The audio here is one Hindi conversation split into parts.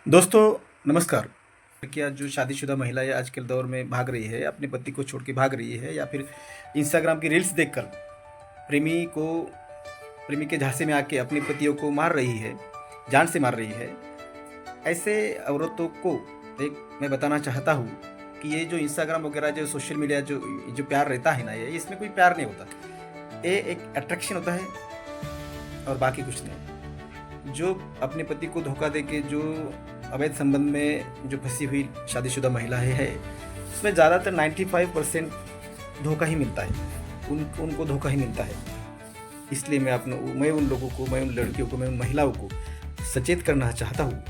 दोस्तों नमस्कार। क्या जो शादीशुदा महिलाएं आज के दौर में भाग रही है, अपने पति को छोड़ के भाग रही है, या फिर इंस्टाग्राम की रील्स देखकर प्रेमी के झांसे में आके अपने पतियों को मार रही है, जान से मार रही है, ऐसे औरतों को एक मैं बताना चाहता हूँ कि ये जो इंस्टाग्राम वगैरह जो सोशल मीडिया जो प्यार रहता है ना, ये इसमें कोई प्यार नहीं होता। ये एक अट्रैक्शन होता है और बाकी कुछ नहीं। जो अपने पति को धोखा देके जो अवैध संबंध में जो फंसी हुई शादीशुदा महिलाएं है, उसमें ज़्यादातर 95% धोखा ही मिलता है। उनको धोखा ही मिलता है। इसलिए मैं उन लोगों को, मैं उन लड़कियों को, मैं उन महिलाओं को सचेत करना चाहता हूँ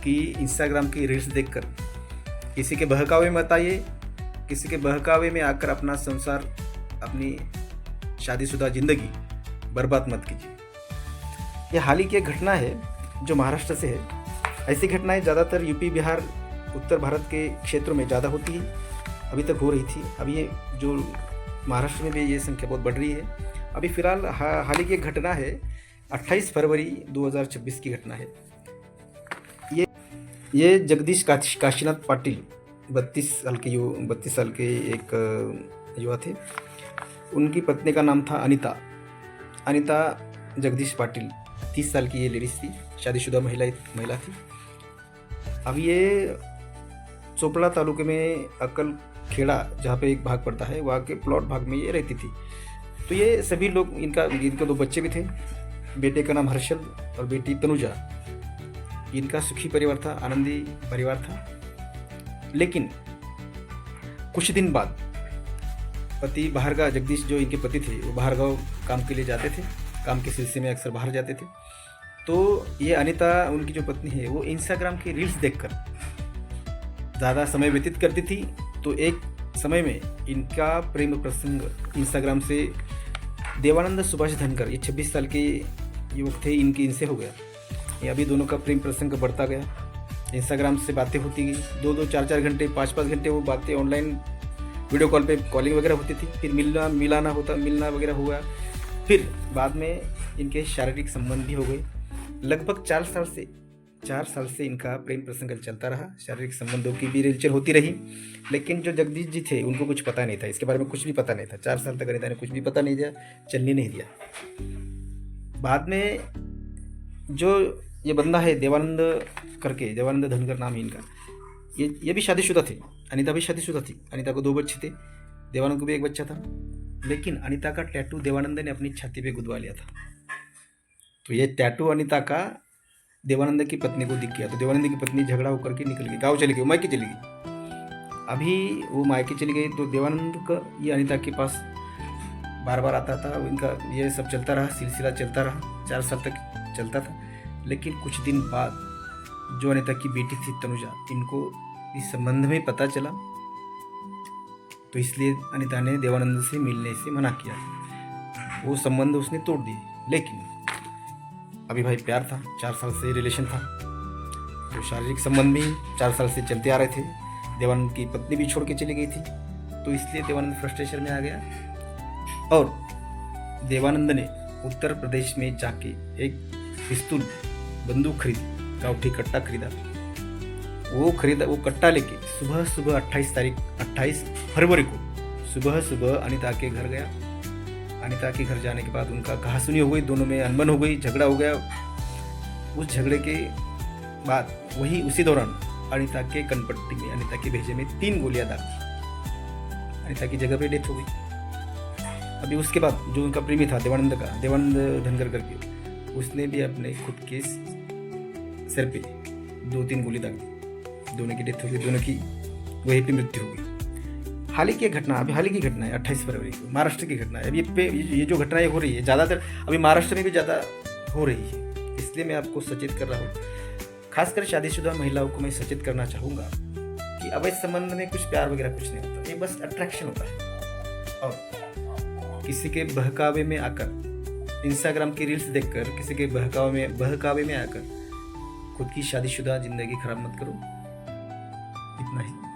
कि इंस्टाग्राम की रील्स देखकर किसी के बहकावे में मत आइए, किसी के बहकावे में आकर अपना संसार, अपनी शादीशुदा ज़िंदगी बर्बाद मत कीजिए। यह हाल ही की एक घटना है जो महाराष्ट्र से है। ऐसी घटनाएं ज़्यादातर यूपी, बिहार, उत्तर भारत के क्षेत्रों में ज़्यादा होती है, अभी तक हो रही थी। अभी ये जो महाराष्ट्र में भी ये संख्या बहुत बढ़ रही है। अभी फ़िलहाल हाल ही की एक घटना है, 28 फरवरी 2026 की घटना है। ये जगदीश काशीनाथ पाटिल 32 साल के एक युवा थे। उनकी पत्नी का नाम था अनिता जगदीश पाटिल। 30 साल की ये लेडीज थी, शादीशुदा महिला थी। अब ये चोपड़ा तालुके में अक्कल खेड़ा, जहाँ पे एक भाग पड़ता है, वहाँ के प्लॉट भाग में ये रहती थी। तो ये सभी लोग, इनके 2 बच्चे भी थे। बेटे का नाम हर्षल और बेटी तनुजा। इनका सुखी परिवार था, आनंदी परिवार था। लेकिन कुछ दिन बाद पति बाहरगांव, जगदीश जो इनके पति थे, वो बाहरगांव काम के लिए जाते थे। काम के सिलसिले में अक्सर बाहर जाते थे। तो ये अनिता, उनकी जो पत्नी है, वो इंस्टाग्राम की रील्स देखकर ज़्यादा समय व्यतीत करती थी। तो एक समय में इनका प्रेम प्रसंग इंस्टाग्राम से देवानंद सुभाष धनकर, ये 26 साल के युवक थे, इनसे हो गया। ये अभी दोनों का प्रेम प्रसंग बढ़ता गया। इंस्टाग्राम से बातें होती गई, 2-2, 4-4 घंटे, 5-5 घंटे वो बातें ऑनलाइन वीडियो कॉल पे कॉलिंग वगैरह होती थी। फिर मिलना वगैरह हुआ। फिर बाद में इनके शारीरिक संबंध भी हो गए। लगभग 4 साल से इनका प्रेम प्रसंग चलता रहा। शारीरिक संबंधों की भी रेलचल होती रही। लेकिन जो जगदीश जी थे, उनको कुछ पता नहीं था, इसके बारे में कुछ भी पता नहीं था। 4 साल तक अनिता ने कुछ भी पता नहीं दिया, चलने नहीं दिया। बाद में जो ये बंदा है देवानंद धनकर नाम है इनका, ये भी शादीशुदा थे। अनिता भी शादीशुदा थी। अनिता को 2 बच्चे थे, देवानंद को भी 1 बच्चा था। लेकिन अनिता का टैटू देवानंद ने अपनी छाती पे गुदवा लिया था। तो ये टैटू अनिता का देवानंद की पत्नी को दिख गया। तो देवानंद की पत्नी झगड़ा होकर के निकल गई, गाँव चली गई, मायके चली गई। अभी वो मायके चली गई तो देवानंद का ये अनिता के पास बार बार आता था। इनका ये सब चलता रहा, सिलसिला चलता रहा, 4 साल तक चलता था। लेकिन कुछ दिन बाद जो अनिता की बेटी थी तनुजा, इनको इस संबंध में पता चला। तो इसलिए अनिता ने देवानंद से मिलने से मना किया। वो संबंध उसने तोड़ दिए। लेकिन अभी भाई प्यार था, 4 साल से रिलेशन था, तो शारीरिक संबंध भी 4 साल से चलते आ रहे थे। देवानंद की पत्नी भी छोड़ के चली गई थी। तो इसलिए देवानंद फ्रस्ट्रेशन में आ गया और देवानंद ने उत्तर प्रदेश में जाके एक पिस्तूल, बंदूक खरीदी, काउठी कट्टा खरीदा। वो कट्टा लेके सुबह 28 फरवरी को सुबह अनिता के घर गया। अनिता के घर जाने के बाद उनका कहासुनी हो गई, दोनों में अनबन हो गई, झगड़ा हो गया। उस झगड़े के बाद उसी दौरान अनिता के कनपट्टी में, अनिता के भेजे में 3 गोलियां दाग दी। अनिता की जगह पे डेथ हो गई। अभी उसके बाद जो उनका प्रेमी था देवानंद धनकर करके, उसने भी अपने खुद के सिर पे 2-3 गोली दाग दी। दोनों की डेथ हो गई, दोनों की वहीं पे मृत्यु हो गई। हाल ही की घटना है, 28 फरवरी को महाराष्ट्र की घटना है। अब ये जो घटनाएं हो रही है, ज़्यादातर अभी महाराष्ट्र में भी ज़्यादा हो रही है। इसलिए मैं आपको सचेत कर रहा हूँ। खासकर शादीशुदा महिलाओं को मैं सचेत करना चाहूँगा कि अवैध संबंध में कुछ प्यार वगैरह कुछ नहीं होता। ये बस अट्रैक्शन होता है। और किसी के बहकावे में आकर, इंस्टाग्राम की रील्स देखकर किसी के बहकावे में आकर खुद की शादीशुदा जिंदगी खराब मत करो। इतना ही।